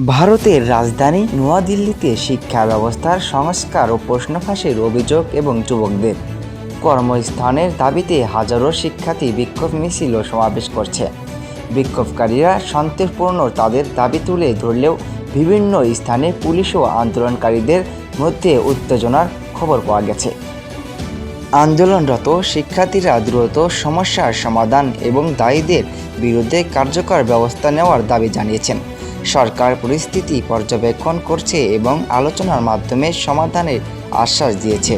ভারতের রাজধানী নয়াদিল্লিতে শিক্ষা ব্যবস্থার সংস্কার ও প্রশ্ন ফাঁসের অভিযোগ এবং যুবকদের কর্মস্থানের দাবিতে হাজারো শিক্ষার্থী বিক্ষোভ মিছিল ও সমাবেশ করছে। বিক্ষোভকারীরা শান্তিপূর্ণ তাদের দাবি তুলে ধরলেও বিভিন্ন স্থানে পুলিশ ও আন্দোলনকারীদের মধ্যে উত্তেজনার খবর পাওয়া গেছে। আন্দোলনরত শিক্ষার্থীরা দ্রুত সমস্যার সমাধান এবং দায়ীদের বিরুদ্ধে কার্যকর ব্যবস্থা নেওয়ার দাবি জানিয়েছেন। সরকার পরিস্থিতি পর্যবেক্ষণ করছে এবং আলোচনার মাধ্যমে সমাধানের আশ্বাস দিয়েছে।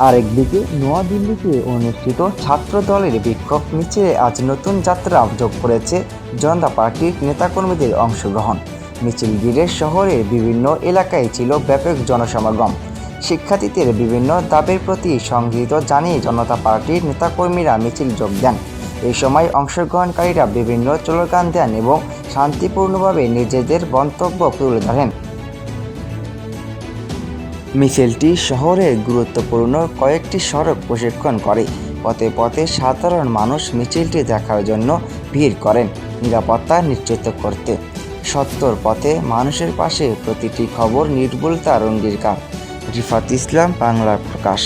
আরেকদিকে নয়াদিল্লিতে অনুষ্ঠিত ছাত্র দলের বিক্ষোভ মিছিলে আজ নতুন যাত্রা যোগ করেছে জনতা পার্টির নেতাকর্মীদের অংশগ্রহণ। মিছিল ঘিরে শহরের বিভিন্ন এলাকায় ছিল ব্যাপক জনসমাগম। শিক্ষার্থীদের বিভিন্ন দাবির প্রতি সংগৃহীত জানিয়ে জনতা পার্টির নেতাকর্মীরা মিছিল যোগ দেন। এই সময় অংশগ্রহণকারীরা বিভিন্ন স্লোগান দেন এবং শান্তিপূর্ণভাবে নিজেদের বক্তব্য তুলে ধরেন। মিছিলটি শহরের গুরুত্বপূর্ণ কয়েকটি সড়ক প্রদক্ষিণ করে। পথে পথে সাধারণ মানুষ মিছিলটি দেখার জন্য ভিড় করেন নিরাপত্তা নিশ্চিত করতে। সত্যর পথে মানুষের পাশে প্রতিটি খবর নির্ভুলতার অঙ্গীকার। রিফাত ইসলাম, বাংলার প্রকাশ।